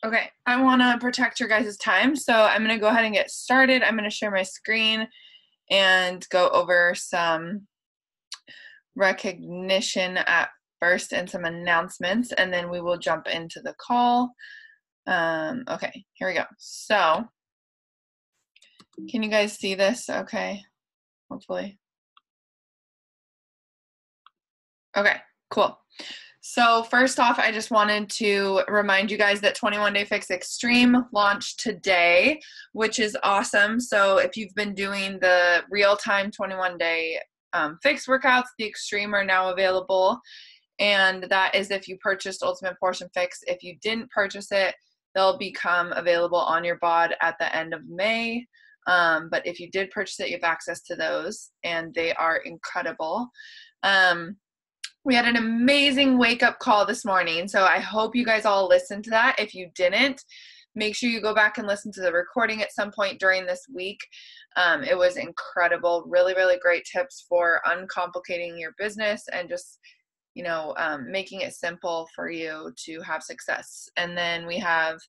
Okay, I want to protect your guys' time, so I'm going to go ahead and get started. I'm going to share my screen and go over some recognition at first and some announcements, and then we will jump into the call. Okay, here we go. So, can you guys see this? Okay, hopefully. Okay, cool. So first off, I just wanted to remind you guys that 21 Day Fix Extreme launched today, which is awesome. So if you've been doing the real-time 21-day fix workouts, the Extreme are now available. And that is if you purchased Ultimate Portion Fix. If you didn't purchase it, they'll become available on your bod at the end of May. But if you did purchase it, you have access to those, and they are incredible. We had an amazing wake-up call this morning, so I hope you guys all listened to that. If you didn't, make sure you go back and listen to the recording at some point during this week. It was incredible. Really, really great tips for uncomplicating your business and just, making it simple for you to have success. And then we have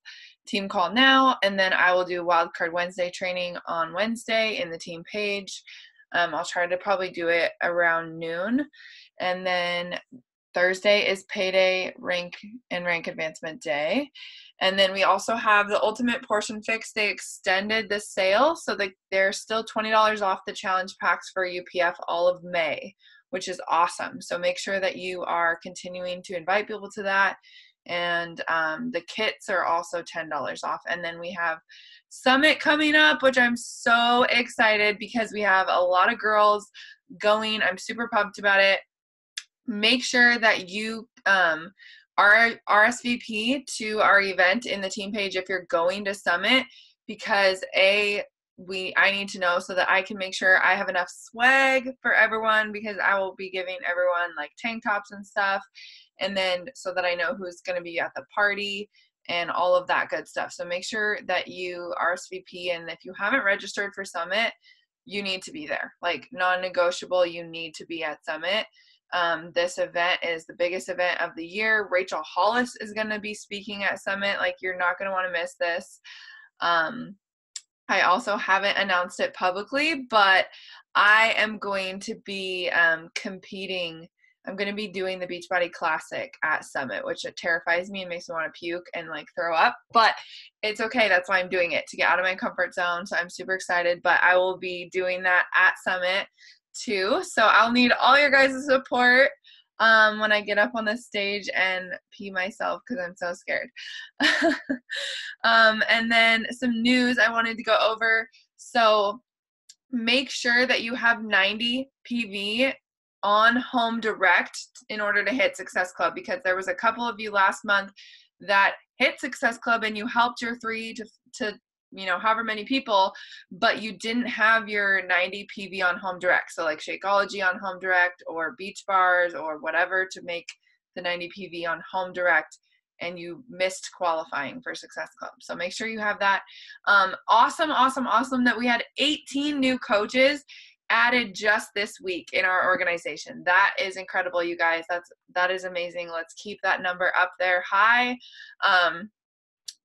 team call now, and then I will do Wildcard Wednesday training on Wednesday in the team page. I'll try to probably do it around noon. And then Thursday is payday rank advancement day. And then we also have the Ultimate Portion Fix. They extended the sale, so they're still $20 off the challenge packs for UPF all of May, which is awesome. So make sure that you are continuing to invite people to that. And the kits are also $10 off. And then we have Summit coming up, which I'm so excited because we have a lot of girls going. I'm super pumped about it. Make sure that you RSVP to our event in the team page if you're going to Summit, because I need to know so that I can make sure I have enough swag for everyone, because I will be giving everyone like tank tops and stuff, and then so that I know who's going to be at the party and all of that good stuff. So make sure that you RSVP, and if you haven't registered for Summit, you need to be there. Like non-negotiable, you need to be at Summit. This event is the biggest event of the year. Rachel Hollis is going to be speaking at Summit. Like, you're not going to want to miss this. I also haven't announced it publicly, but I am going to be competing. I'm going to be doing the Beachbody Classic at Summit, which it terrifies me and makes me want to puke and like throw up, but it's okay. That's why I'm doing it, to get out of my comfort zone. So I'm super excited, but I will be doing that at Summit too. So I'll need all your guys' support when I get up on the stage and pee myself, because I'm so scared. And then some news I wanted to go over. So make sure that you have 90 PV on Home Direct in order to hit Success Club, because there was a couple of you last month that hit Success Club and you helped your 3 to however many people, but you didn't have your 90 PV on Home Direct. So like Shakeology on Home Direct or Beach Bars or whatever to make the 90 PV on Home Direct, and you missed qualifying for Success Club. So make sure you have that. Awesome that we had 18 new coaches added just this week in our organization. That is incredible, you guys. That is amazing. Let's keep that number up there high.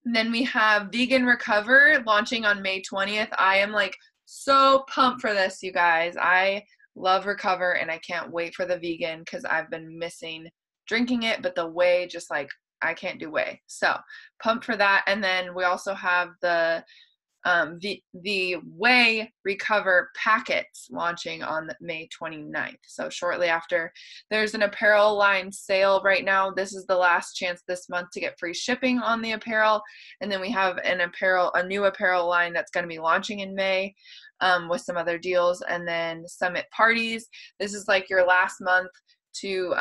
Then we have Vegan Recover launching on May 20th. I am like so pumped for this, you guys. I love Recover and I can't wait for the vegan, because I've been missing drinking it, but the whey, just like I can't do whey. So pumped for that. And then we also have the Whey Recover packets launching on May 29th. So shortly after. There's an apparel line sale right now. This is the last chance this month to get free shipping on the apparel. And then we have a new apparel line that's going to be launching in May with some other deals. And then Summit parties. This is like your last month to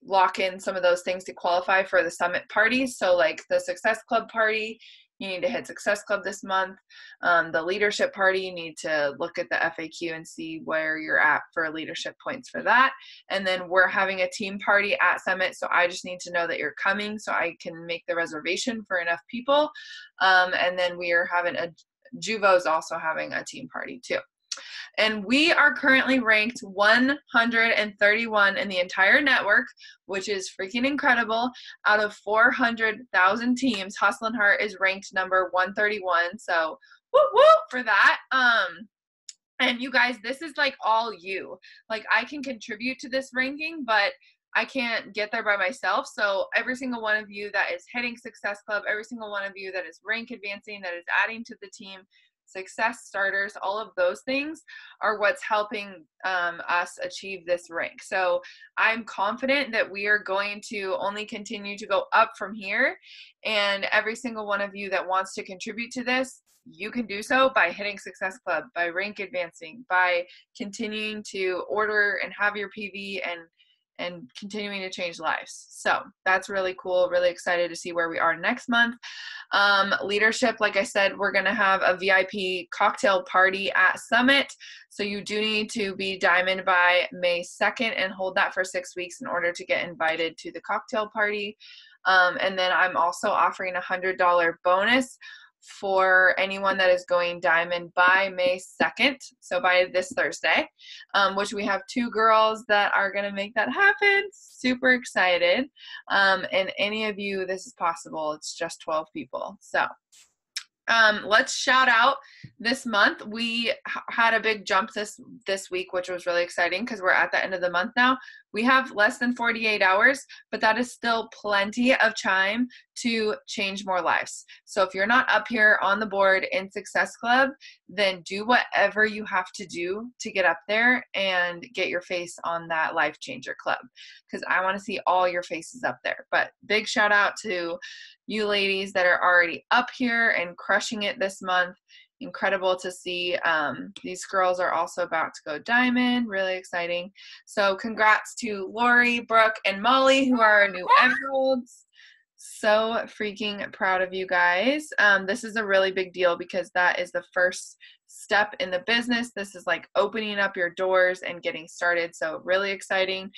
lock in some of those things to qualify for the Summit parties. So like the Success Club party, you need to hit Success Club this month. The leadership party, you need to look at the FAQ and see where you're at for leadership points for that. And then we're having a team party at Summit, so I just need to know that you're coming so I can make the reservation for enough people. And then we are having Juvo's also having a team party too. And we are currently ranked 131 in the entire network, which is freaking incredible. Out of 400,000 teams, Hustle and Heart is ranked number 131. So whoop whoop for that. And you guys, this is like all you. Like, I can contribute to this ranking, but I can't get there by myself. So every single one of you that is hitting Success Club, every single one of you that is rank advancing, that is adding to the team, success starters, all of those things are what's helping us achieve this rank. So I'm confident that we are going to only continue to go up from here. And every single one of you that wants to contribute to this, you can do so by hitting Success Club, by rank advancing, by continuing to order and have your PV and continuing to change lives. So that's really cool. Really excited to see where we are next month. Leadership, like I said, we're going to have a VIP cocktail party at Summit. So you do need to be Diamond by May 2nd and hold that for 6 weeks in order to get invited to the cocktail party. And then I'm also offering $100 bonus for anyone that is going Diamond by May 2nd, so by this Thursday, which we have 2 girls that are going to make that happen. Super excited. And any of you, this is possible. It's just 12 people. So let's shout out this month. We had a big jump this week, which was really exciting because we're at the end of the month now. We have less than 48 hours, but that is still plenty of time to change more lives. So if you're not up here on the board in Success Club, then do whatever you have to do to get up there and get your face on that Life Changer Club, because I want to see all your faces up there. But big shout out to you ladies that are already up here and crushing it this month. Incredible to see. These girls are also about to go Diamond. Really exciting. So congrats to Lori, Brooke, and Molly, who are our new emeralds. So freaking proud of you guys. This is a really big deal because that is the first step in the business. This is like opening up your doors and getting started. So really exciting.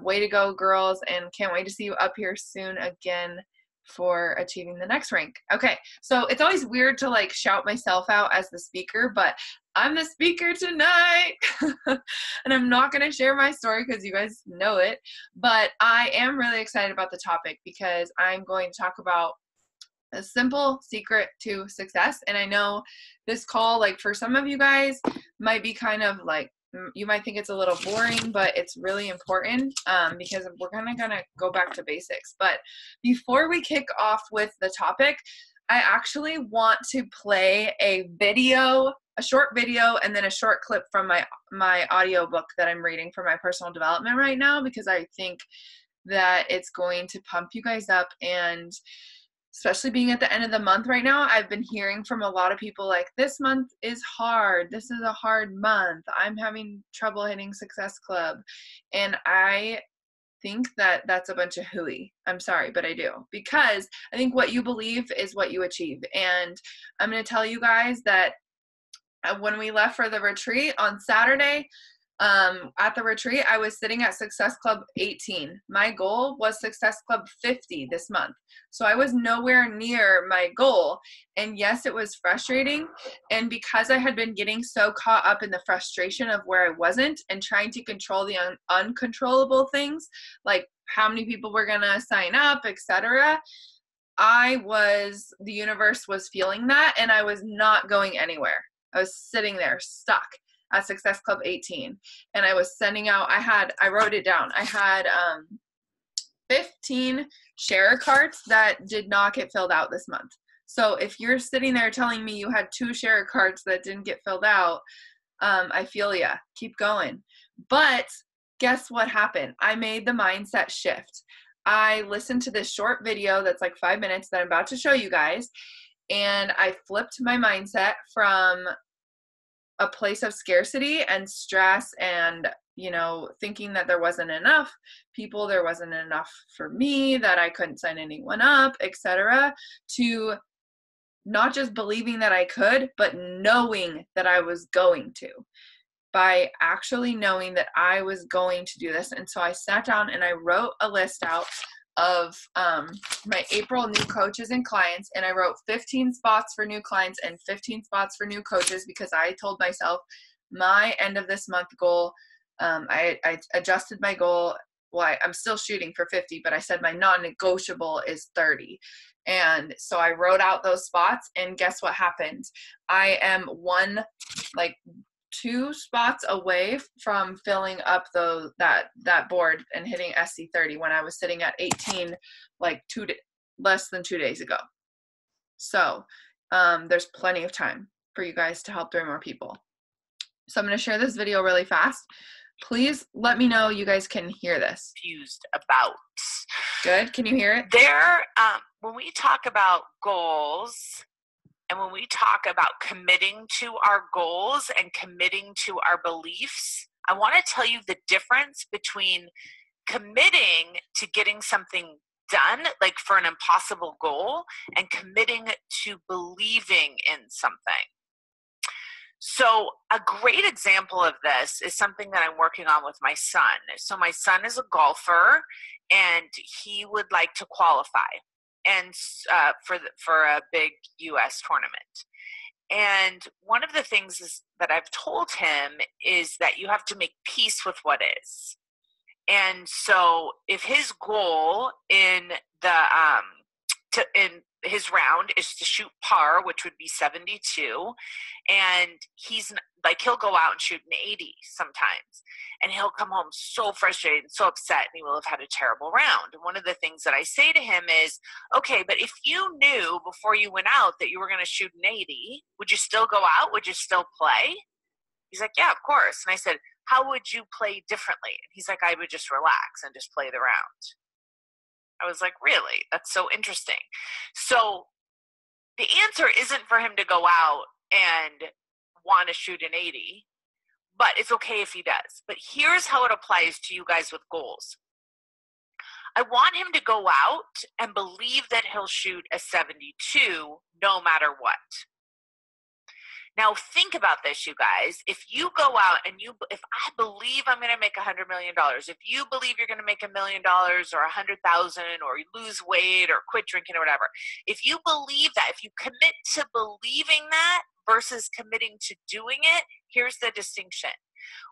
Way to go, girls, and can't wait to see you up here soon again for achieving the next rank. Okay, so it's always weird to like shout myself out as the speaker, but I'm the speaker tonight. And I'm not going to share my story because you guys know it, but I am really excited about the topic because I'm going to talk about a simple secret to success. And I know this call, like for some of you guys, might be kind of like, you might think it's a little boring, but it's really important because we're kind of going to go back to basics. But before we kick off with the topic, I actually want to play a video, a short video, and then a short clip from my audiobook that I'm reading for my personal development right now, because I think that it's going to pump you guys up. And especially being at the end of the month right now, I've been hearing from a lot of people like, this month is hard. This is a hard month. I'm having trouble hitting Success Club. And I think that that's a bunch of hooey. I'm sorry, but I do. Because I think what you believe is what you achieve. And I'm going to tell you guys that when we left for the retreat on Saturday, at the retreat, I was sitting at Success Club 18. My goal was Success Club 50 this month. So I was nowhere near my goal. And yes, it was frustrating. And because I had been getting so caught up in the frustration of where I wasn't and trying to control the uncontrollable things, like how many people were going to sign up, etc., the universe was feeling that, and I was not going anywhere. I was sitting there stuck at Success Club 18. And I was sending out, I wrote it down. I had 15 share cards that did not get filled out this month. So if you're sitting there telling me you had 2 share cards that didn't get filled out, I feel ya. Keep going. But guess what happened? I made the mindset shift. I listened to this short video that's like 5 minutes that I'm about to show you guys. And I flipped my mindset from a place of scarcity and stress and, thinking that there wasn't enough people, there wasn't enough for me, that I couldn't sign anyone up, etc., to not just believing that I could, but knowing that I was going to, by actually knowing that I was going to do this. And so I sat down and I wrote a list out of my April new coaches and clients, and I wrote 15 spots for new clients and 15 spots for new coaches, because I told myself my end of this month goal, I adjusted my goal. Well, I'm still shooting for 50, but I said my non-negotiable is 30. And so I wrote out those spots, and guess what happened? I am two spots away from filling up that board and hitting SC30 when I was sitting at 18 less than 2 days ago. So there's plenty of time for you guys to help 3 more people. So I'm going to share this video really fast. Please let me know you guys can hear this. Confused about. Good. Can you hear it? When we talk about goals and when we talk about committing to our goals and committing to our beliefs, I want to tell you the difference between committing to getting something done, like for an impossible goal, and committing to believing in something. So a great example of this is something that I'm working on with my son. So my son is a golfer, and he would like to qualify and for a big U.S. tournament. And one of the things that I've told him is that you have to make peace with what is. And so if his goal in his round is to shoot par, which would be 72, and he'll go out and shoot an 80 sometimes, and he'll come home so frustrated and so upset, and he will have had a terrible round. And one of the things that I say to him is, okay, but if you knew before you went out that you were going to shoot an 80, would you still go out? Would you still play? He's like, yeah, of course. And I said, how would you play differently? And he's like, I would just relax and just play the round. I was like, really? That's so interesting. So the answer isn't for him to go out and want to shoot an 80, but it's okay if he does. But here's how it applies to you guys with goals. I want him to go out and believe that he'll shoot a 72 no matter what. Now think about this, you guys. If you go out and if I believe I'm going to make $100 million, if you believe you're going to make $1 million or 100,000, or you lose weight or quit drinking or whatever, if you believe that, if you commit to believing that versus committing to doing it, here's the distinction.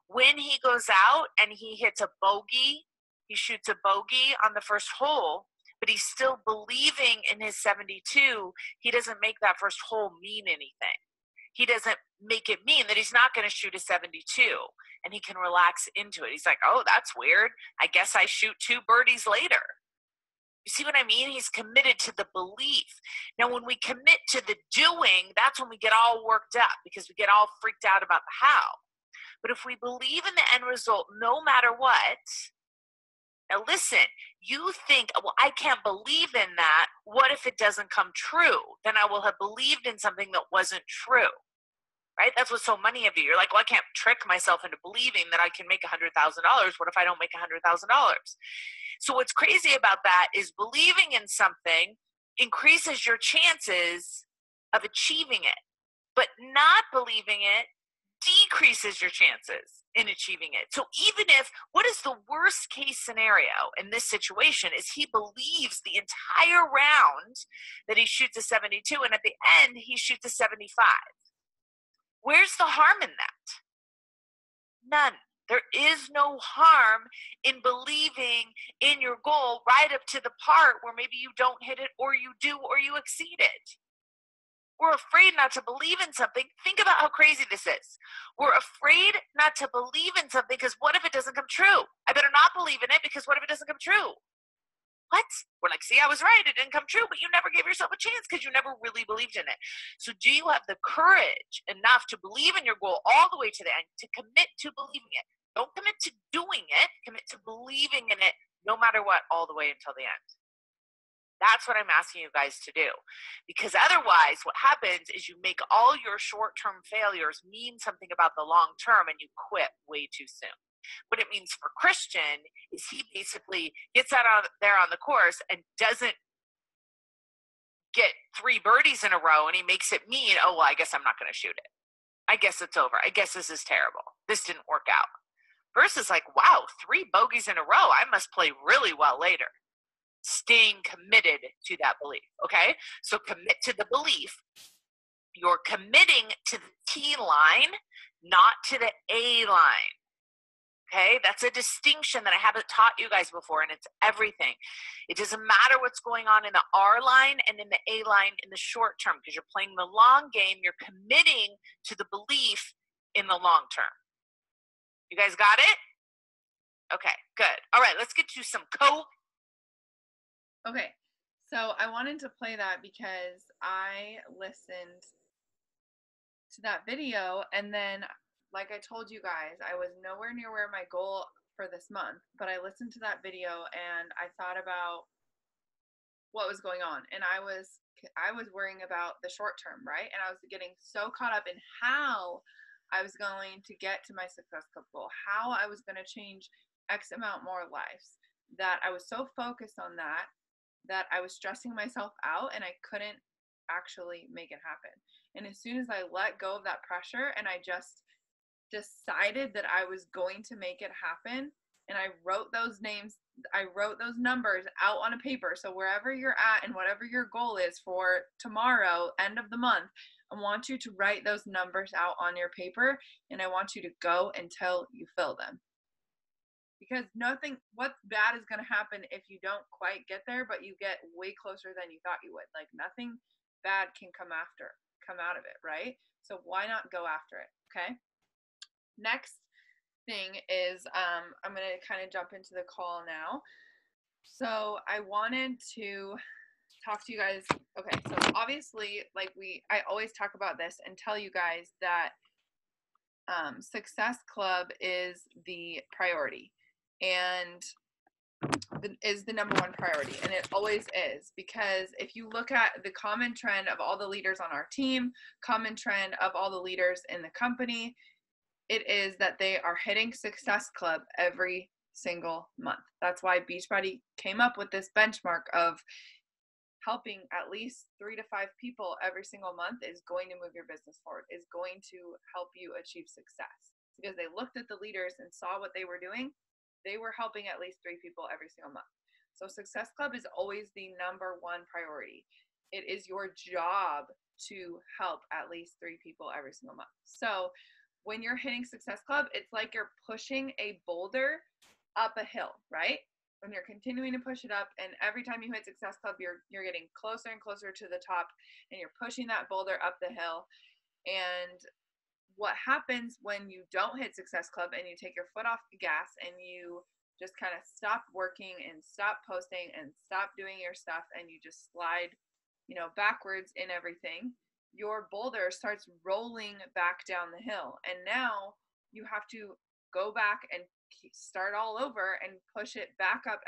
When he goes out and he hits a bogey, he shoots a bogey on the first hole, but he's still believing in his 72, he doesn't make that first hole mean anything. He doesn't make it mean that he's not going to shoot a 72, and he can relax into it. He's like, oh, that's weird. I guess I shoot 2 birdies later. You see what I mean? He's committed to the belief. Now, when we commit to the doing, that's when we get all worked up because we get all freaked out about the how. But if we believe in the end result, no matter what, now listen, you think, well, I can't believe in that. What if it doesn't come true? Then I will have believed in something that wasn't true. Right? That's what so many of you, you're like, well, I can't trick myself into believing that I can make $100,000. What if I don't make $100,000? So what's crazy about that is believing in something increases your chances of achieving it, but not believing it decreases your chances in achieving it. So even if, what is the worst case scenario in this situation is he believes the entire round that he shoots a 72, and at the end he shoots a 75. Where's the harm in that? None. There is no harm in believing in your goal right up to the part where maybe you don't hit it, or you do, or you exceed it. We're afraid not to believe in something. Think about how crazy this is. We're afraid not to believe in something because what if it doesn't come true? I better not believe in it because what if it doesn't come true? What? We're like, see, I was right. It didn't come true, but you never gave yourself a chance because you never really believed in it. So do you have the courage enough to believe in your goal all the way to the end, to commit to believing it? Don't commit to doing it. Commit to believing in it no matter what, all the way until the end. That's what I'm asking you guys to do. Because otherwise, what happens is you make all your short-term failures mean something about the long term, and you quit way too soon. What it means for Christian is he basically gets out there on the course and doesn't get 3 birdies in a row, and he makes it mean, oh, well, I guess I'm not going to shoot it. I guess it's over. I guess this is terrible. This didn't work out. Versus like, wow, 3 bogeys in a row. I must play really well later. Staying committed to that belief, okay? So commit to the belief. You're committing to the tee line not to the A line. Okay, that's a distinction that I haven't taught you guys before, and it's everything. It doesn't matter what's going on in the R line and in the A line in the short term, because you're playing the long game. You're committing to the belief in the long term. You guys got it? Okay, good. All right, let's get to some Okay, so I wanted to play that because I listened to that video, and then, like I told you guys, I was nowhere near where my goal for this month, but I listened to that video and I thought about what was going on, and I was worrying about the short term, right? And I was getting so caught up in how I was going to get to my Success Club goal, how I was going to change X amount more lives, that I was so focused on that I was stressing myself out and I couldn't actually make it happen. And as soon as I let go of that pressure and I just decided that I was going to make it happen, and I wrote those numbers out on a paper. So wherever you're at and whatever your goal is for tomorrow, end of the month, I want you to write those numbers out on your paper, and I want you to go until you fill them. Because what's bad is going to happen if you don't quite get there, but you get way closer than you thought you would. Like, nothing bad can come out of it, right? So why not go after it? Okay. Next thing is, I'm going to kind of jump into the call now. So I wanted to talk to you guys. Okay, so obviously, I always talk about this and tell you guys that Success Club is the priority and is the number one priority, and it always is, because if you look at the common trend of all the leaders on our team, common trend of all the leaders in the company, it is that they are hitting Success Club every single month. That's why Beachbody came up with this benchmark of helping at least 3 to 5 people every single month is going to move your business forward, is going to help you achieve success. Because they looked at the leaders and saw what they were doing. They were helping at least 3 people every single month. So Success Club is always the number one priority. It is your job to help at least 3 people every single month. So when you're hitting Success Club, it's like you're pushing a boulder up a hill, right? When you're continuing to push it up, and every time you hit Success Club, you're getting closer and closer to the top, and you're pushing that boulder up the hill. And what happens when you don't hit Success Club and you take your foot off the gas and you just kind of stop working and stop posting and stop doing your stuff, and you just slide, backwards in everything, your boulder starts rolling back down the hill. And now you have to go back and start all over and push it back up,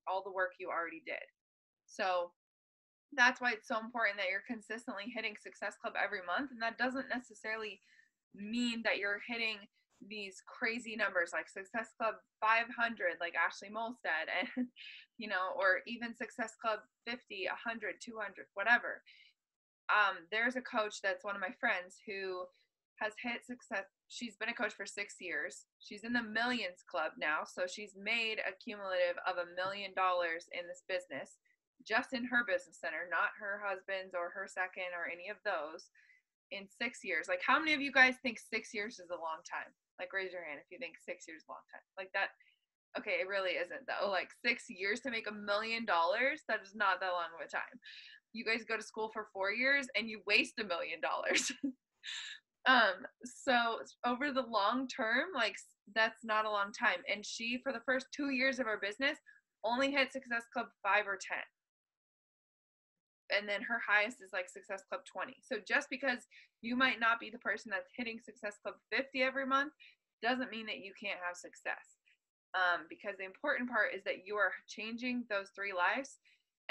all the work you already did. So that's why it's so important that you're consistently hitting Success Club every month. And that doesn't necessarily mean that you're hitting these crazy numbers like Success Club 500, like Ashley Molstead, and, or even Success Club 50, 100, 200, whatever. There's a coach that's one of my friends who has hit success. She's been a coach for 6 years. She's in the millions club now. So she's made a cumulative of $1 million in this business, just in her business center, not her husband's or her second or any of those, in 6 years. Like, how many of you guys think 6 years is a long time? Like, raise your hand if you think 6 years is a long time. Like that. Okay, it really isn't though. Like 6 years to make $1 million, that is not that long of a time. You guys go to school for 4 years and you waste $1 million. So over the long term, like, that's not a long time. And she, for the first 2 years of her business, only hit Success Club 5 or 10. And then her highest is like Success Club 20. So just because you might not be the person that's hitting Success Club 50 every month doesn't mean that you can't have success. Because the important part is that you are changing those 3 lives,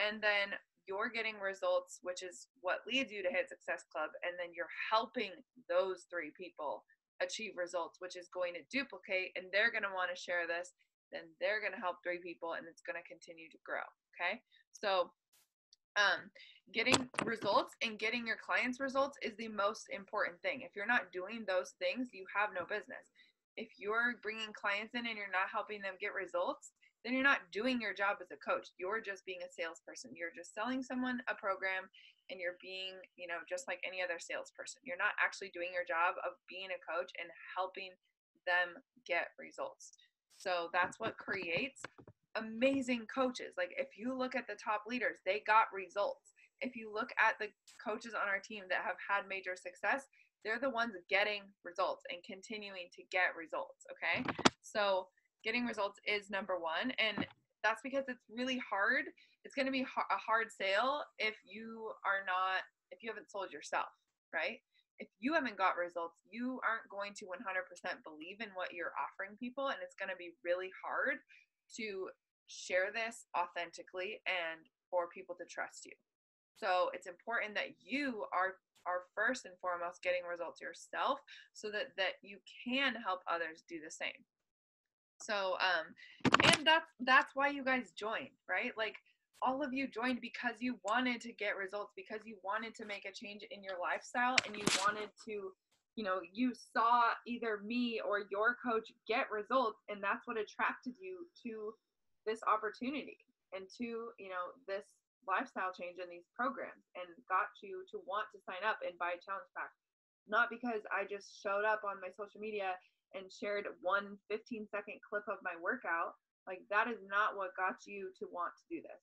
and then you're getting results, which is what leads you to hit Success Club. And then you're helping those 3 people achieve results, which is going to duplicate, and they're going to want to share this. Then they're going to help 3 people, and it's going to continue to grow. Okay. So, getting results and getting your clients results is the most important thing. If you're not doing those things, you have no business. If you're bringing clients in and you're not helping them get results, then you're not doing your job as a coach. You're just being a salesperson. You're just selling someone a program, and you're being, just like any other salesperson. You're not actually doing your job of being a coach and helping them get results. So that's what creates amazing coaches. Like if you look at the top leaders, they got results. If you look at the coaches on our team that have had major success, they're the ones getting results and continuing to get results. Okay. So getting results is number one. And that's because it's really hard. It's going to be a hard sale if you haven't sold yourself, right? If you haven't got results, you aren't going to 100% believe in what you're offering people. And it's going to be really hard to share this authentically and for people to trust you. So it's important that you are first and foremost getting results yourself so that you can help others do the same. So, and that's why you guys joined, right? Like all of you joined because you wanted to get results, because you wanted to make a change in your lifestyle, and you wanted to, you saw either me or your coach get results, and that's what attracted you to this opportunity and to, this lifestyle change in these programs, and got you to want to sign up and buy a challenge pack. Not because I just showed up on my social media and shared one 15-second clip of my workout. Like that is not what got you to want to do this.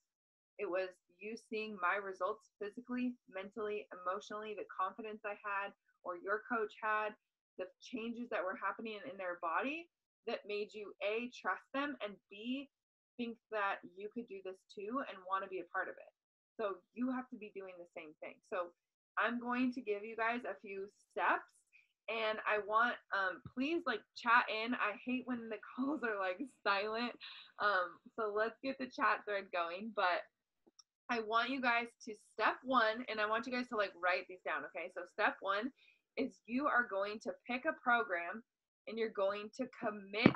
It was you seeing my results physically, mentally, emotionally, the confidence I had or your coach had, the changes that were happening in their body that made you A, trust them, and B, think that you could do this too and want to be a part of it. So you have to be doing the same thing. So I'm going to give you guys a few steps. And I want, please chat in. I hate when the calls are silent. So let's get the chat thread going. But I want you guys to step one, and I want you guys to write these down. Okay. So step one is you are going to pick a program and you're going to commit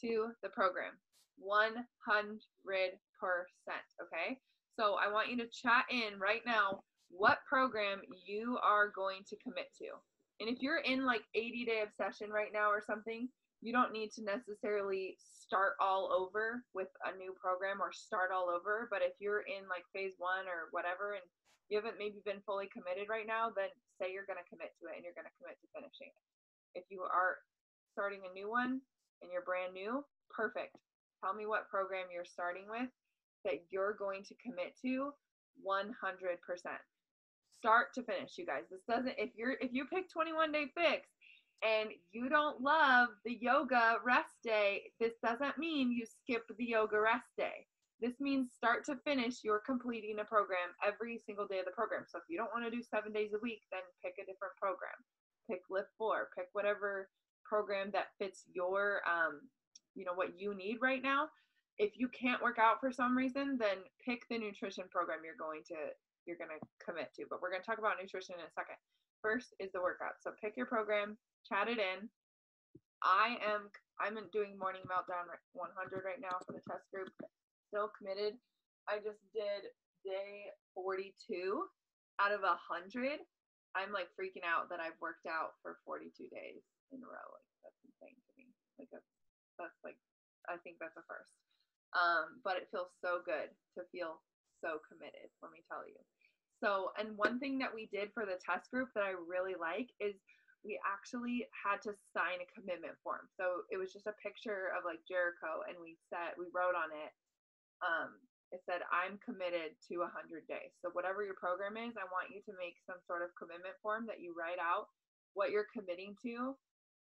to the program 100%. Okay. So I want you to chat in right now what program you are going to commit to. And if you're in 80-day obsession right now or something, you don't need to necessarily start all over with a new program or start all over. But if you're in phase one or whatever, and you haven't maybe been fully committed right now, then say you're going to commit to it and you're going to commit to finishing it. If you are starting a new one and you're brand new, perfect. Tell me what program you're starting with that you're going to commit to 100%. Start to finish, you guys. This doesn't, if you pick 21 Day Fix and you don't love the yoga rest day, this doesn't mean you skip the yoga rest day. This means start to finish, you're completing a program every single day of the program. So if you don't want to do 7 days a week, then pick a different program. Pick Lift 4, pick whatever program that fits your, what you need right now. If you can't work out for some reason, then pick the nutrition program you're going to commit to. But we're going to talk about nutrition in a second. First is the workout. So pick your program, chat it in. I'm doing Morning Meltdown 100 right now for the test group. Still committed. I just did day 42 out of 100. I'm freaking out that I've worked out for 42 days in a row. That's insane to me. I think that's a first. But it feels so good to feel so committed, let me tell you. So, and one thing that we did for the test group that I really like is we actually had to sign a commitment form. So it was just a picture of Jericho, and we wrote on it, it said, I'm committed to 100 days. So whatever your program is, I want you to make some sort of commitment form that you write out what you're committing to,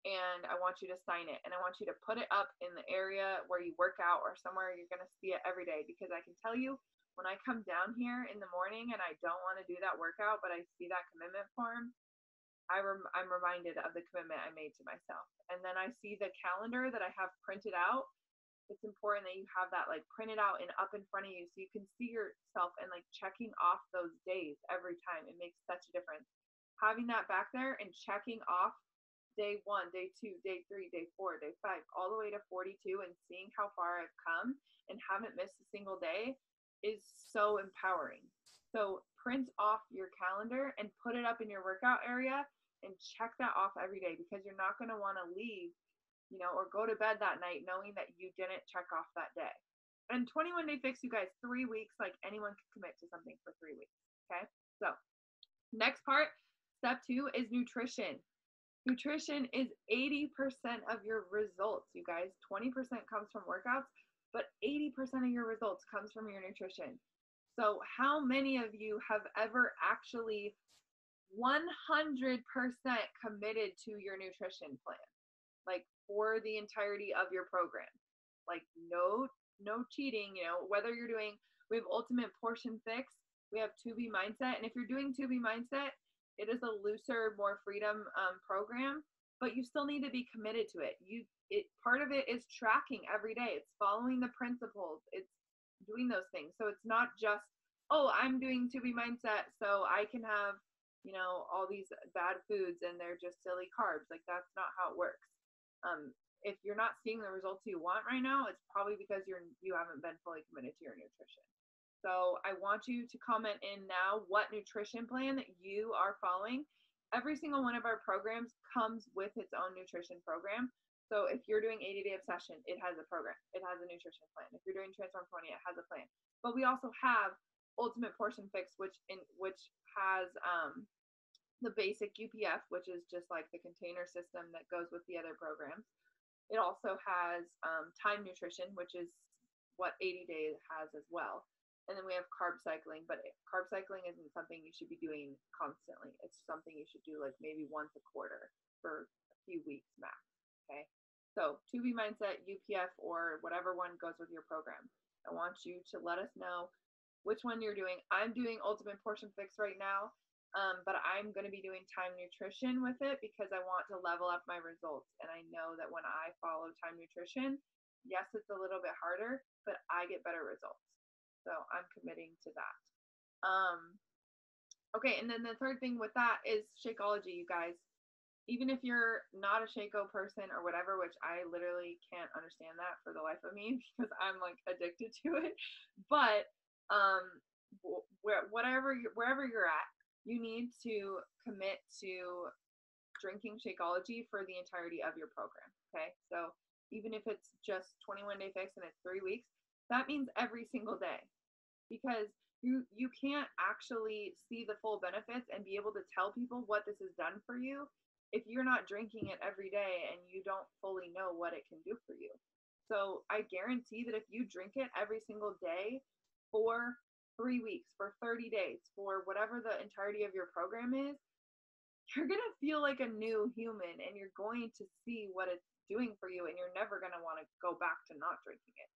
and I want you to sign it. And I want you to put it up in the area where you work out or somewhere you're going to see it every day, because I can tell you, when I come down here in the morning and I don't want to do that workout, but I see that commitment form, I'm reminded of the commitment I made to myself. And then I see the calendar that I have printed out. It's important that you have that printed out and up in front of you so you can see yourself and checking off those days every time. It makes such a difference. Having that back there and checking off day 1, day 2, day 3, day 4, day 5, all the way to 42, and seeing how far I've come and haven't missed a single day is so empowering. So print off your calendar and put it up in your workout area and check that off every day, because you're not going to want to leave or go to bed that night knowing that you didn't check off that day. And 21 Day Fix, you guys, 3 weeks, like anyone can commit to something for 3 weeks. Okay. So next part, step 2 is nutrition. Nutrition is 80% of your results, you guys. 20% comes from workouts, but 80% of your results comes from your nutrition. So how many of you have ever actually 100% committed to your nutrition plan, like for the entirety of your program? Like no cheating, whether you're doing, we have Ultimate Portion Fix, we have 2B Mindset, and if you're doing 2B Mindset, it is a looser, more freedom program, but you still need to be committed to it. Part of it is tracking every day. It's following the principles. It's doing those things. So it's not just, oh, I'm doing 2B Mindset, so I can have, all these bad foods and they're just silly carbs. Like that's not how it works. If you're not seeing the results you want right now, it's probably because you haven't been fully committed to your nutrition. So I want you to comment in now what nutrition plan you are following. Every single one of our programs comes with its own nutrition program. So if you're doing 80 Day Obsession, it has a program. It has a nutrition plan. If you're doing Transform 20, it has a plan. But we also have Ultimate Portion Fix, which has the basic UPF, which is just like the container system that goes with the other programs. It also has Time Nutrition, which is what 80 Day has as well. And then we have carb cycling, but carb cycling isn't something you should be doing constantly. It's something you should do like maybe once a quarter for a few weeks max. Okay. So 2B Mindset, UPF, or whatever one goes with your program. I want you to let us know which one you're doing. I'm doing Ultimate Portion Fix right now, but I'm going to be doing Time Nutrition with it because I want to level up my results. And I know that when I follow Time Nutrition, yes, it's a little bit harder, but I get better results. So I'm committing to that. Okay, and then the third thing with that is Shakeology, you guys. Even if you're not a Shako person or whatever, which I literally can't understand that for the life of me because I'm like addicted to it. But wherever you're at, you need to commit to drinking Shakeology for the entirety of your program. Okay, so even if it's just 21 Day Fix and it's 3 weeks, that means every single day, because you can't actually see the full benefits and be able to tell people what this has done for you if you're not drinking it every day and you don't fully know what it can do for you. So I guarantee that if you drink it every single day for 3 weeks, for 30 days, for whatever the entirety of your program is, you're going to feel like a new human and you're going to see what it's doing for you, and you're never going to want to go back to not drinking it.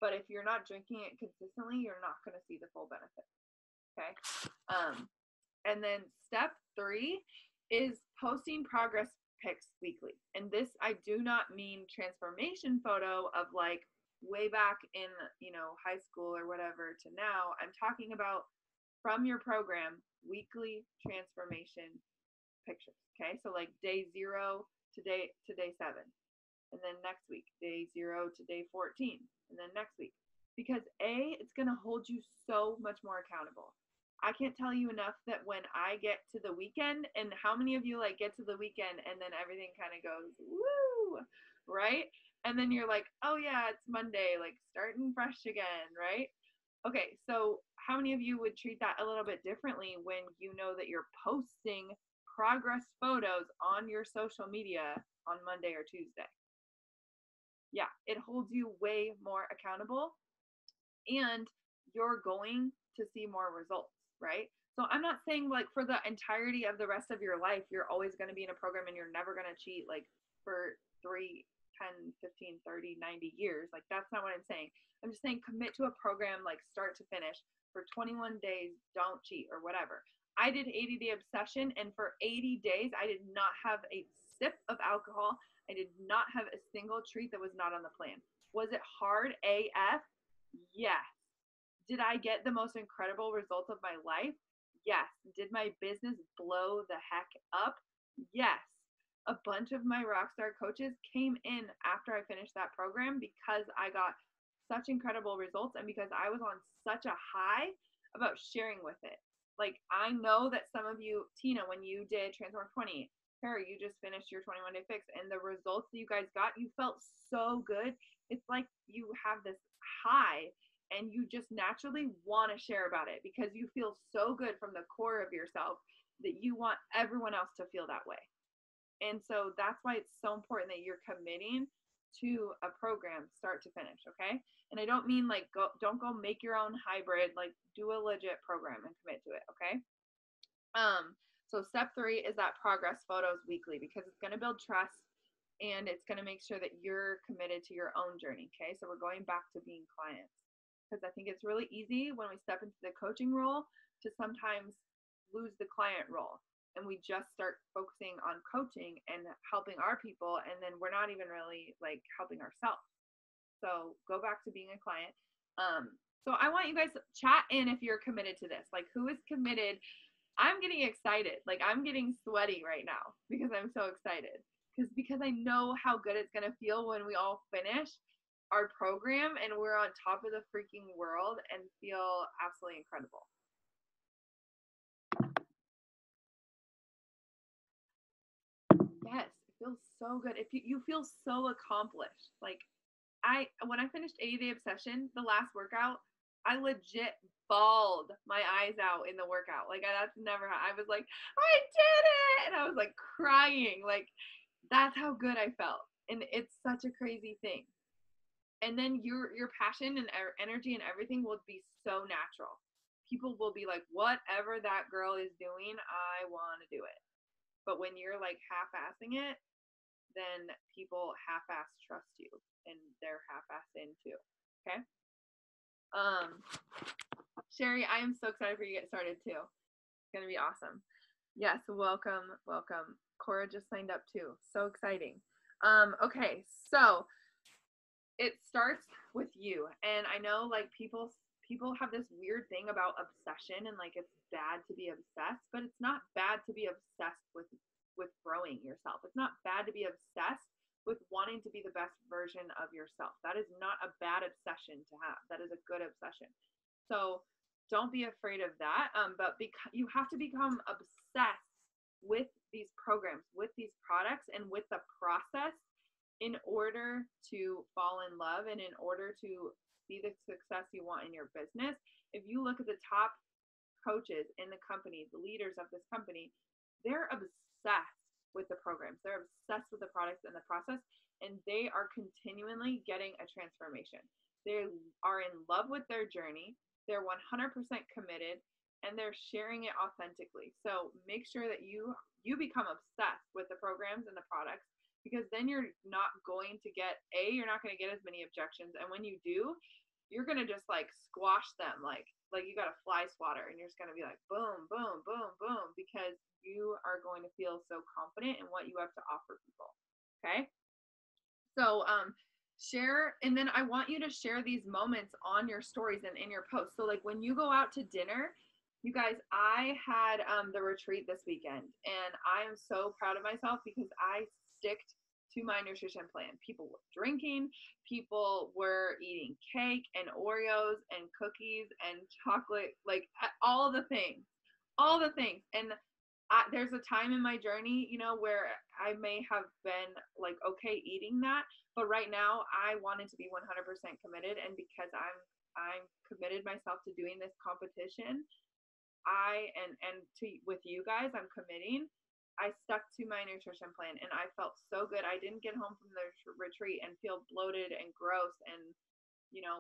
But if you're not drinking it consistently, you're not going to see the full benefit. Okay. And then step 3 is posting progress pics weekly. And this, I do not mean transformation photo of like way back in, high school or whatever to now. I'm talking about from your program, weekly transformation pictures. Okay. So like day 0 to day 7. And then next week, day 0 to day 14. And then next week. Because it's going to hold you so much more accountable. I can't tell you enough that when I get to the weekend, and how many of you like get to the weekend and then everything kind of goes, woo, right? And then you're like, oh yeah, it's Monday, like starting fresh again, right? Okay, so how many of you would treat that a little bit differently when you know that you're posting progress photos on your social media on Monday or Tuesday? Yeah, it holds you way more accountable, and you're going to see more results, right? So I'm not saying like for the entirety of the rest of your life, you're always going to be in a program and you're never going to cheat like for 3, 10, 15, 30, 90 years. Like that's not what I'm saying. I'm just saying commit to a program like start to finish for 21 days, don't cheat or whatever. I did 80 Day Obsession, and for 80 days, I did not have a sip of alcohol. I did not have a single treat that was not on the plan. Was it hard AF? Yes. Did I get the most incredible results of my life? Yes. Did my business blow the heck up? Yes. A bunch of my Rockstar coaches came in after I finished that program because I got such incredible results and because I was on such a high about sharing with it. Like I know that some of you, Tina, when you did Transform 20, Kara, you just finished your 21 day fix, and the results that you guys got, you felt so good. It's like you have this high, and you just naturally want to share about it because you feel so good from the core of yourself that you want everyone else to feel that way. And so that's why it's so important that you're committing to a program start to finish, okay? And I don't mean like don't go make your own hybrid, like do a legit program and commit to it, okay? So step 3 is that progress photos weekly, because it's going to build trust and it's going to make sure that you're committed to your own journey, okay? So we're going back to being clients, because I think it's really easy when we step into the coaching role to sometimes lose the client role, and we just start focusing on coaching and helping our people, and then we're not even really like helping ourselves. So go back to being a client. So I want you guys to chat in if you're committed to this. Like, who is committed? I'm getting excited. Like, I'm getting sweaty right now because I'm so excited. Because I know how good it's going to feel when we all finish our program and we're on top of the freaking world and feel absolutely incredible. Yes, it feels so good. If you feel so accomplished. Like, when I finished 80 Day Obsession, the last workout, I legit bawled my eyes out in the workout. Like, that's never I was like, I did it, and I was like crying. Like, that's how good I felt, and it's such a crazy thing. And then your passion and energy and everything will be so natural. People will be like, whatever that girl is doing, I want to do it. But when you're like half-assing it, then people half-ass trust you, and they're half-ass in too. Okay. Sherry, I am so excited for you to get started too. It's gonna be awesome. Yes, welcome. Cora just signed up too. So exciting. Okay, so it starts with you, and I know like people have this weird thing about obsession, and like it's bad to be obsessed, but it's not bad to be obsessed with growing yourself. It's not bad to be obsessed with wanting to be the best version of yourself. That is not a bad obsession to have. That is a good obsession. So don't be afraid of that. But you have to become obsessed with these programs, with these products, and with the process in order to fall in love and in order to see the success you want in your business. If you look at the top coaches in the company, the leaders of this company, they're obsessed with the programs. They're obsessed with the products and the process, and they are continually getting a transformation. They are in love with their journey. They're 100% committed, and they're sharing it authentically. So make sure that you become obsessed with the programs and the products, because then you're not going to get you're not going to get as many objections, and when you do, you're going to just like squash them like you got a fly swatter, and you're just going to be like boom, boom, boom, boom, because you are going to feel so confident in what you have to offer people. Okay. So share, and then I want you to share these moments on your stories and in your posts. So like when you go out to dinner, you guys, I had the retreat this weekend, and I am so proud of myself because I sticked to my nutrition plan. People were drinking, people were eating cake and Oreos and cookies and chocolate, like all the things. And there's a time in my journey, where I may have been like, okay, eating that, but right now I wanted to be 100% committed. And because I'm committed myself to doing this competition, with you guys, I'm committing. I stuck to my nutrition plan, and I felt so good. I didn't get home from the retreat and feel bloated and gross and,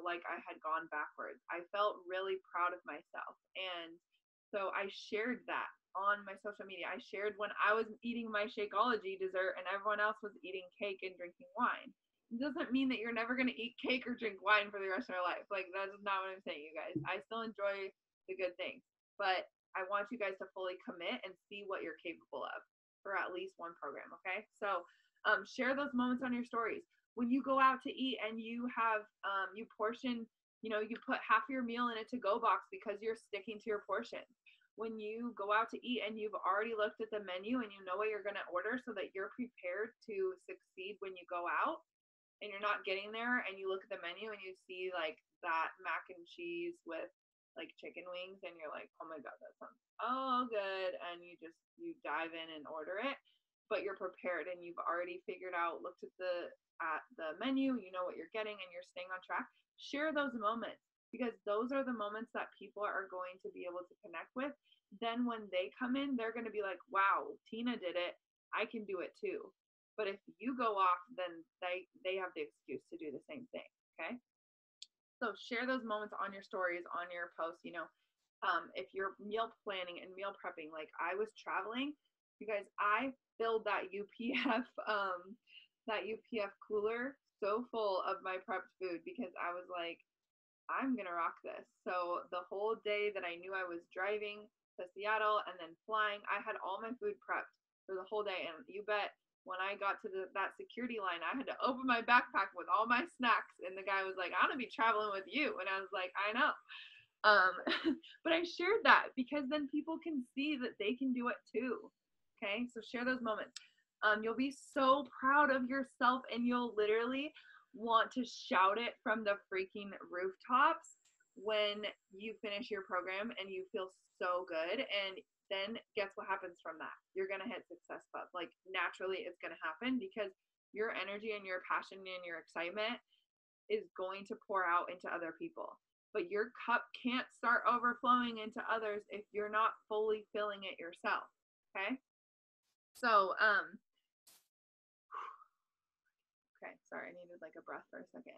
like I had gone backwards. I felt really proud of myself. And so I shared that on my social media. I shared when I was eating my Shakeology dessert and everyone else was eating cake and drinking wine. It doesn't mean that you're never going to eat cake or drink wine for the rest of your life. Like, that's not what I'm saying, you guys. I still enjoy the good things, but I want you guys to fully commit and see what you're capable of for at least one program, okay? So share those moments on your stories. When you go out to eat and you have, you portion, you put half your meal in a to-go box because you're sticking to your portion. When you go out to eat and you've already looked at the menu and you know what you're going to order so that you're prepared to succeed when you go out, and you're not getting there and you look at the menu and you see like that mac and cheese with like chicken wings and you're like, oh my God, that sounds good. And you dive in and order it. but you're prepared and you've already figured out, looked at the menu, you know what you're getting, and you're staying on track. Share those moments, because those are the moments that people are going to be able to connect with. Then when they come in, they're going to be like, wow, Tina did it, I can do it too. But if you go off, then they have the excuse to do the same thing. Okay, so share those moments on your stories, on your posts. If you're meal planning and meal prepping, like I was traveling, you guys, I filled that UPF cooler so full of my prepped food, because I was like, I'm gonna rock this. So the whole day that I knew I was driving to Seattle and then flying, I had all my food prepped for the whole day. And you bet, when I got to that security line, I had to open my backpack with all my snacks, and the guy was like, "I'm gonna be traveling with you," and I was like, "I know." But I shared that because then people can see that they can do it too. Okay, so share those moments. You'll be so proud of yourself, and you'll literally want to shout it from the freaking rooftops when you finish your program and you feel so good. And then guess what happens from that? You're going to hit Success Club. Like naturally it's going to happen, because your energy and your passion and your excitement is going to pour out into other people. But your cup can't start overflowing into others if you're not fully filling it yourself. Okay? So, okay, sorry, I needed like a breath for a second.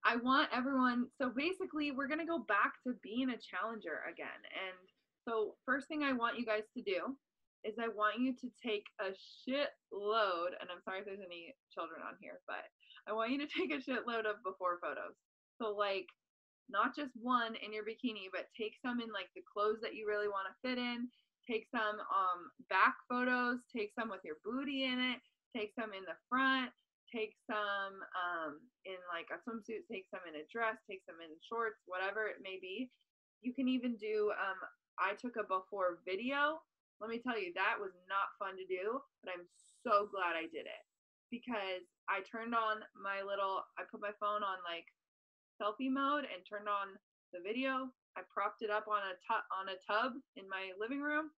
I want everyone, so basically we're going to go back to being a challenger again. And so first thing I want you guys to do is I want you to take a shitload, and I'm sorry if there's any children on here, but I want you to take a shitload of before photos. So like not just one in your bikini, but take some in like the clothes that you really want to fit in. Take some back photos, take some with your booty in it, take some in the front, take some in like a swimsuit, take some in a dress, take some in shorts, whatever it may be. You can even do, I took a before video. Let me tell you, that was not fun to do, but I'm so glad I did it, because I turned on I put my phone on like selfie mode and turned on the video. I propped it up on a tub in my living room,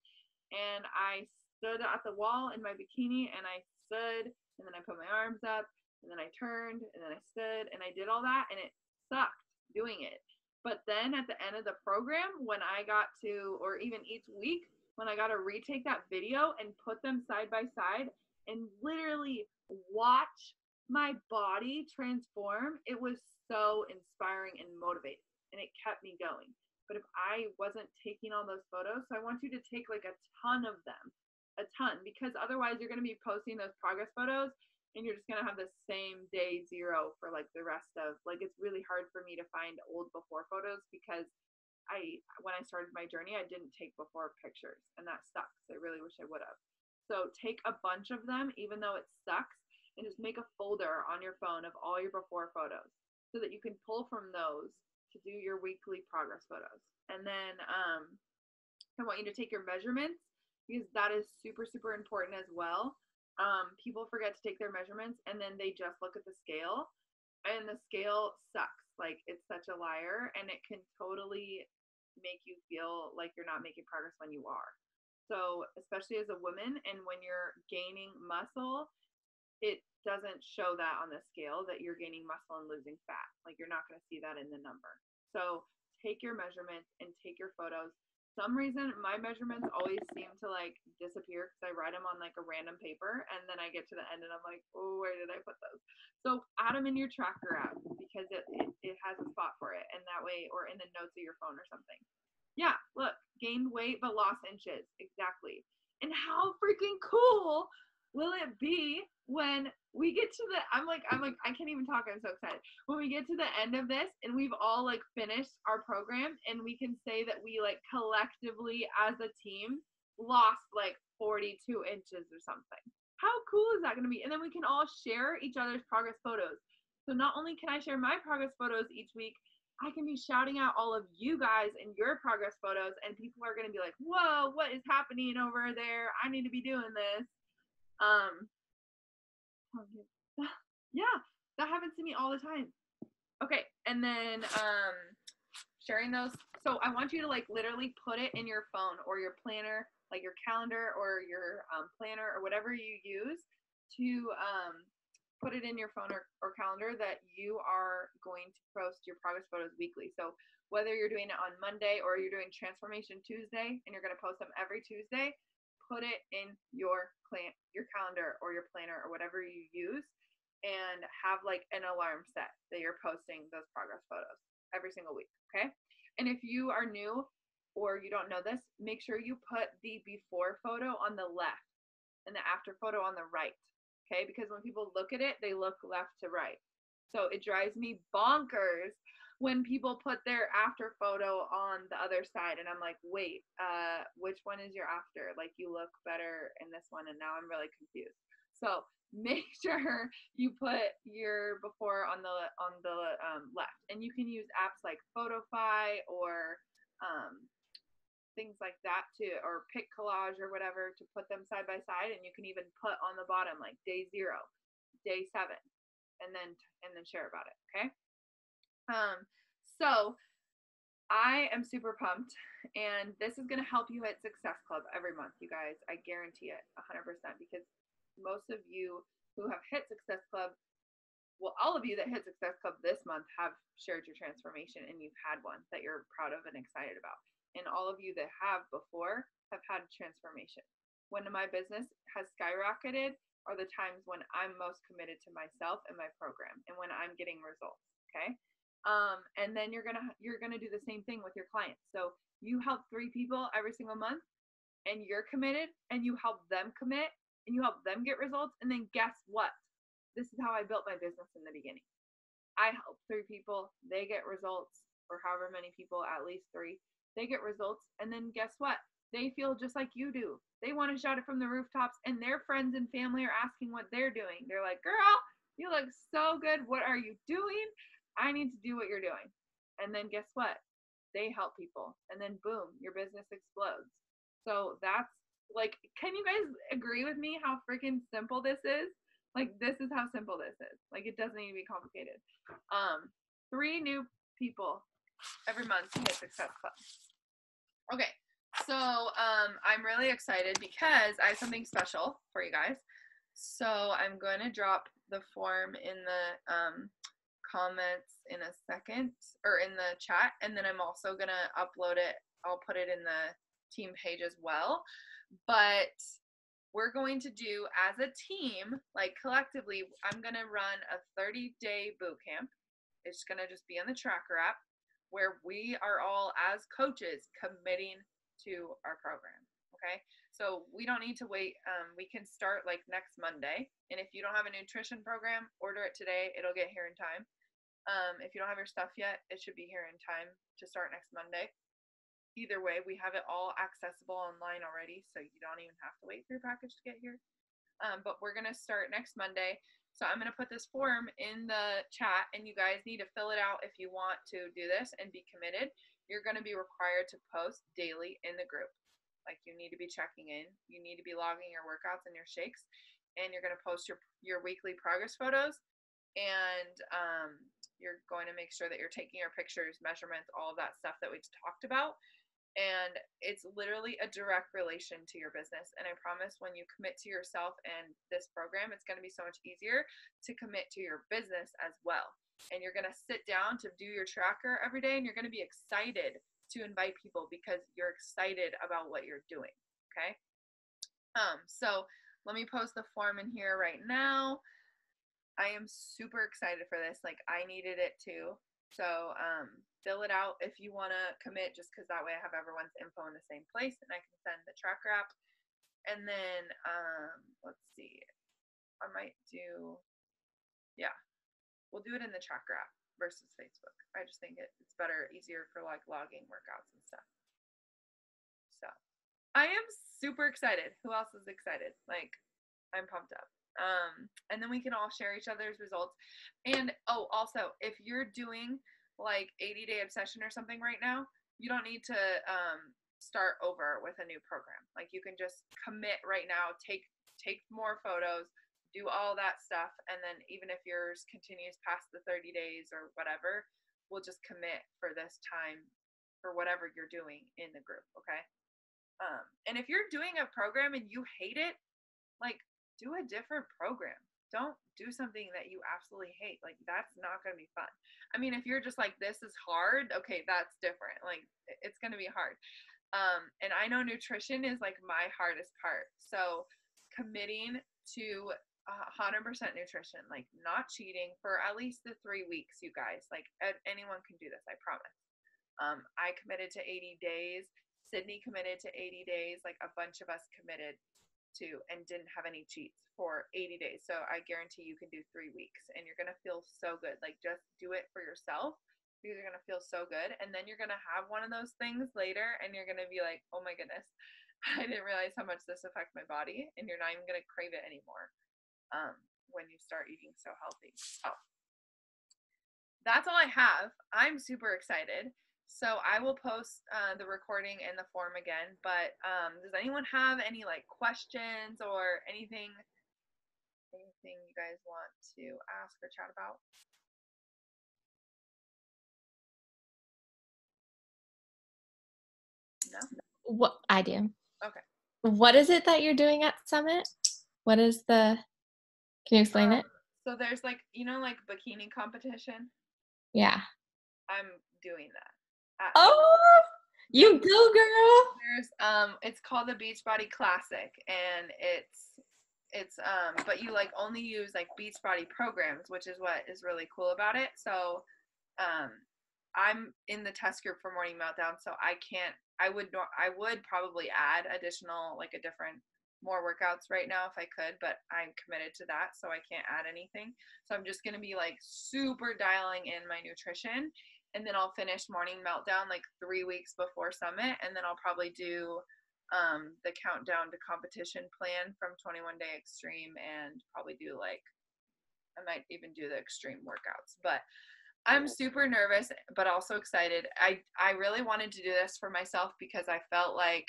and I stood at the wall in my bikini, and I stood, and then I put my arms up, and then I turned, and then I stood, and I did all that, and it sucked doing it. But then at the end of the program, when I got to, or even each week, when I got to retake that video and put them side by side and literally watch my body transform, it was so inspiring and motivating, and it kept me going. But if I wasn't taking all those photos, so I want you to take like a ton of them, a ton, because otherwise you're going to be posting those progress photos and you're just going to have the same day zero for like the rest of, like, it's really hard for me to find old before photos, because when I started my journey, I didn't take before pictures, and that sucks. I really wish I would have. So take a bunch of them, even though it sucks, and just make a folder on your phone of all your before photos so that you can pull from those to do your weekly progress photos. And then I want you to take your measurements, because that is super, super important as well. People forget to take their measurements, and then they just look at the scale, and the scale sucks. Like, it's such a liar, and it can totally make you feel like you're not making progress when you are. So especially as a woman, and when you're gaining muscle, it doesn't show that on the scale that you're gaining muscle and losing fat. Like, you're not going to see that in the number. So take your measurements and take your photos. Some reason my measurements always seem to like disappear, because I write them on like a random paper, and then I get to the end and I'm like, oh, where did I put those? So add them in your tracker app, because it has a spot for it, and that way, or in the notes of your phone or something. Yeah, look, gained weight but lost inches. Exactly. And how freaking cool will it be when we get to the, I'm like, I can't even talk. I'm so excited. When we get to the end of this and we've all like finished our program, and we can say that we like collectively as a team lost like 42 inches or something. How cool is that going to be? And then we can all share each other's progress photos. So not only can I share my progress photos each week, I can be shouting out all of you guys in your progress photos, and people are going to be like, whoa, what is happening over there? I need to be doing this. Yeah, that happens to me all the time. Okay, and then sharing those. So I want you to like literally put it in your phone or your planner like your calendar or your planner or whatever you use to put it in your phone or calendar that you are going to post your progress photos weekly. So whether you're doing it on Monday or you're doing Transformation Tuesday and you're going to post them every Tuesday, put it in your calendar or your planner or whatever you use, and have like an alarm set that you're posting those progress photos every single week. Okay. And if you are new or you don't know this, make sure you put the before photo on the left and the after photo on the right. Okay. Because when people look at it, they look left to right. So it drives me bonkers when people put their after photo on the other side and I'm like, wait, which one is your after? Like, you look better in this one, and now I'm really confused. So make sure you put your before on the left, and you can use apps like Photofy or things like that too, or Pic Collage or whatever, to put them side by side. And you can even put on the bottom like day 0, day 7, and then share about it. Okay. So I am super pumped, and this is going to help you hit Success Club every month, you guys. I guarantee it 100%, because most of you who have hit Success Club, well, all of you that hit Success Club this month have shared your transformation, and you've had one that you're proud of and excited about. And all of you that have before have had transformation. When my business has skyrocketed are the times when I'm most committed to myself and my program, and when I'm getting results. Okay. And then you're gonna do the same thing with your clients. So you help 3 people every single month, and you're committed, and you help them commit, and you help them get results. And then guess what? This is how I built my business in the beginning. I help 3 people, they get results, or however many people, at least 3, they get results. And then guess what? They feel just like you do. They want to shout it from the rooftops, and their friends and family are asking what they're doing. They're like, girl, you look so good. What are you doing? I need to do what you're doing. And then guess what? They help people. And then boom, your business explodes. So that's like, can you guys agree with me how freaking simple this is? Like, this is how simple this is. Like, it doesn't need to be complicated. 3 new people every month to hit Success Club. Okay. So I'm really excited because I have something special for you guys. So I'm going to drop the form in the comments in a second, or in the chat, and then I'm also going to upload it. I'll put it in the team page as well. But we're going to do, as a team, like collectively, I'm going to run a 30-day boot camp. It's going to just be on the Tracker app, where we are all, as coaches, committing to our program. Okay. So we don't need to wait. We can start like next Monday. And if you don't have a nutrition program, order it today. It'll get here in time. If you don't have your stuff yet, it should be here in time to start next Monday. Either way, we have it all accessible online already, so you don't even have to wait for your package to get here. But we're going to start next Monday. So I'm going to put this form in the chat, and you guys need to fill it out if you want to do this and be committed. You're going to be required to post daily in the group. Like, you need to be checking in. You need to be logging your workouts and your shakes, and you're going to post your weekly progress photos. And you're going to make sure that you're taking your pictures, measurements, all of that stuff that we've talked about. And it's literally a direct relation to your business. And I promise, when you commit to yourself and this program, it's going to be so much easier to commit to your business as well. And you're going to sit down to do your tracker every day, and you're going to be excited to invite people because you're excited about what you're doing. Okay. So let me post the form in here right now. I am super excited for this. Like, I needed it too. So fill it out if you want to commit, just because that way I have everyone's info in the same place, and I can send the Tracker app. And then let's see, I might do, yeah, we'll do it in the Tracker app versus Facebook. I just think it's better, easier for like logging workouts and stuff. So I am super excited. Who else is excited? Like, I'm pumped up. And then we can all share each other's results. And also, if you're doing like 80-day obsession or something right now, you don't need to start over with a new program. Like, you can just commit right now, take more photos, do all that stuff, and then even if yours continues past the 30 days or whatever, we'll just commit for this time for whatever you're doing in the group. Okay. And if you're doing a program and you hate it, like, do a different program. Don't do something that you absolutely hate. Like, that's not going to be fun. I mean, if you're just like, this is hard, okay, that's different. Like, it's going to be hard. And I know nutrition is like my hardest part. So committing to 100% nutrition, like not cheating for at least the 3 weeks, you guys, like anyone can do this. I promise. I committed to 80 days. Sydney committed to 80 days. Like a bunch of us committed to and didn't have any cheats for 80 days. So I guarantee you can do 3 weeks and you're going to feel so good. Like just do it for yourself because you're going to feel so good. And then you're going to have one of those things later and you're going to be like, oh my goodness, I didn't realize how much this affects my body. And you're not even going to crave it anymore when you start eating so healthy. So that's all I have. I'm super excited. So I will post the recording and the form again, but does anyone have any like questions or anything you guys want to ask or chat about? No? What I do. Okay. What is it that you're doing at Summit? What is can you explain it? So there's like, like bikini competition. Yeah. I'm doing that. Oh, you go, girl. There's it's called the Beachbody Classic, and it's but you like only use like Beachbody programs, which is what is really cool about it. So I'm in the test group for Morning Meltdown, so I would probably add additional like a different more workouts right now if I could, but I'm committed to that, so I can't add anything. So I'm just going to be like super dialing in my nutrition, and then I'll finish Morning Meltdown like 3 weeks before Summit, and then I'll probably do the countdown to competition plan from 21 Day Extreme, and probably do like, I might even do the extreme workouts. But I'm super nervous, but also excited. I really wanted to do this for myself because I felt like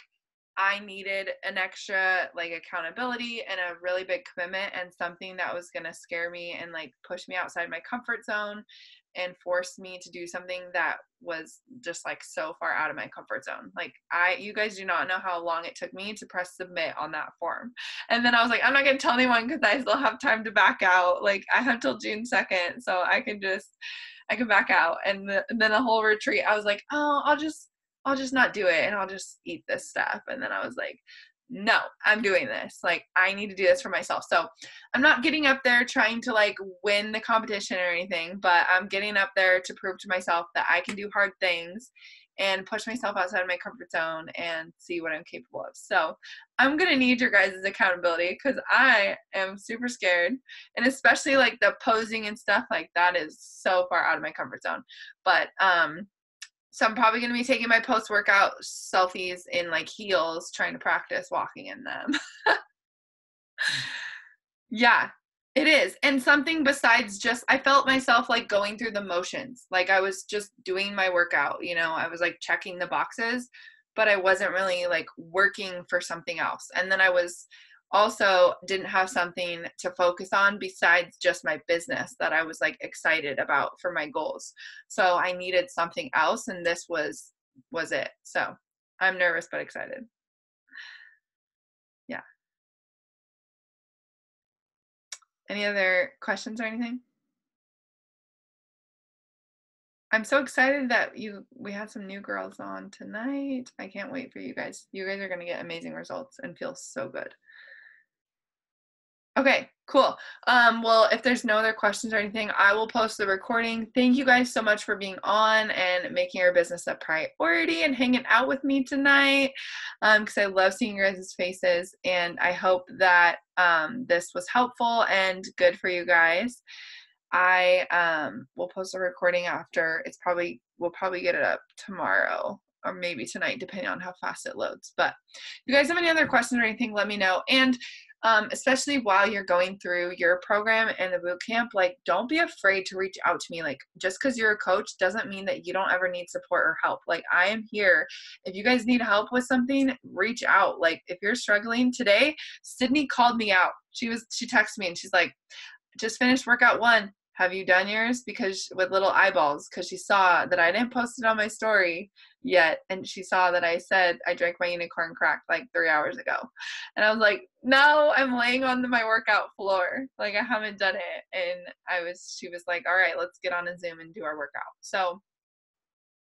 I needed an extra like accountability and a really big commitment and something that was going to scare me and like push me outside my comfort zone and force me to do something that was just like so far out of my comfort zone. Like you guys do not know how long it took me to press submit on that form. And then I was like, I'm not going to tell anyone because I still have time to back out. Like I have till June 2nd. So I can back out. And then the whole retreat, I was like, oh, I'll just not do it and I'll just eat this stuff. And then I was like, no, I'm doing this. Like, I need to do this for myself. So I'm not getting up there trying to like win the competition or anything, but I'm getting up there to prove to myself that I can do hard things and push myself outside of my comfort zone and see what I'm capable of. So I'm going to need your guys' accountability because I am super scared. And especially like the posing and stuff, like that is so far out of my comfort zone. But, so I'm probably going to be taking my post-workout selfies in like heels, trying to practice walking in them. Yeah, it is. And something besides just, I felt myself like going through the motions. Like I was just doing my workout, I was like checking the boxes, but I wasn't really like working for something else. And then I was also didn't have something to focus on besides just my business that I was like excited about for my goals. So I needed something else, and this was it. So I'm nervous but excited. Yeah. Any other questions or anything? I'm so excited that we had some new girls on tonight. I can't wait for you guys. You guys are going to get amazing results and feel so good. Okay, cool. Well, if there's no other questions or anything, I will post the recording. Thank you guys so much for being on and making your business a priority and hanging out with me tonight, because I love seeing your guys' faces, and I hope that this was helpful and good for you guys. I will post a recording after. We'll probably get it up tomorrow or maybe tonight, depending on how fast it loads. But if you guys have any other questions or anything, let me know. And especially while you're going through your program and the boot camp, like don't be afraid to reach out to me. Like just because you're a coach doesn't mean that you don't ever need support or help. Like I am here. If you guys need help with something, reach out. Like if you're struggling today, Sydney called me out. She texted me and she's like, just finished workout 1. have you done yours? Because with little eyeballs, because she saw that I didn't post it on my story yet. And she saw that I said I drank my unicorn crack like 3 hours ago. And I was like, no, I'm laying on my workout floor. Like I haven't done it. And she was like, all right, let's get on a Zoom and do our workout. So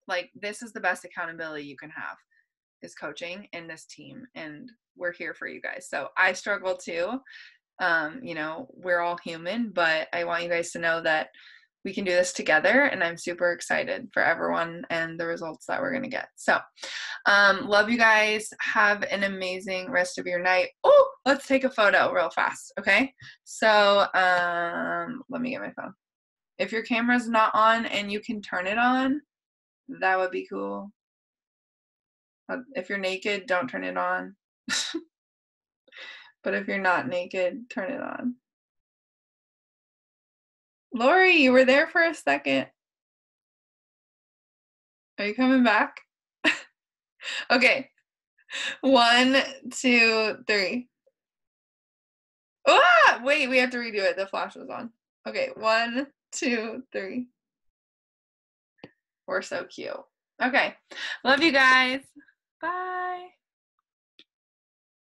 like, this is the best accountability you can have, is coaching in this team. And we're here for you guys. So I struggle too. You know, we're all human, but I want you guys to know that we can do this together, and I'm super excited for everyone and the results that we're going to get. So, love you guys. Have an amazing rest of your night. Oh, let's take a photo real fast. Okay. So, let me get my phone. If your camera's not on and you can turn it on, that would be cool. If you're naked, don't turn it on. But if you're not naked, turn it on. Lori, you were there for a second. Are you coming back? Okay. 1, 2, 3. Ah! Wait, we have to redo it. The flash was on. Okay, 1, 2, 3. We're so cute. Okay. Love you guys. Bye.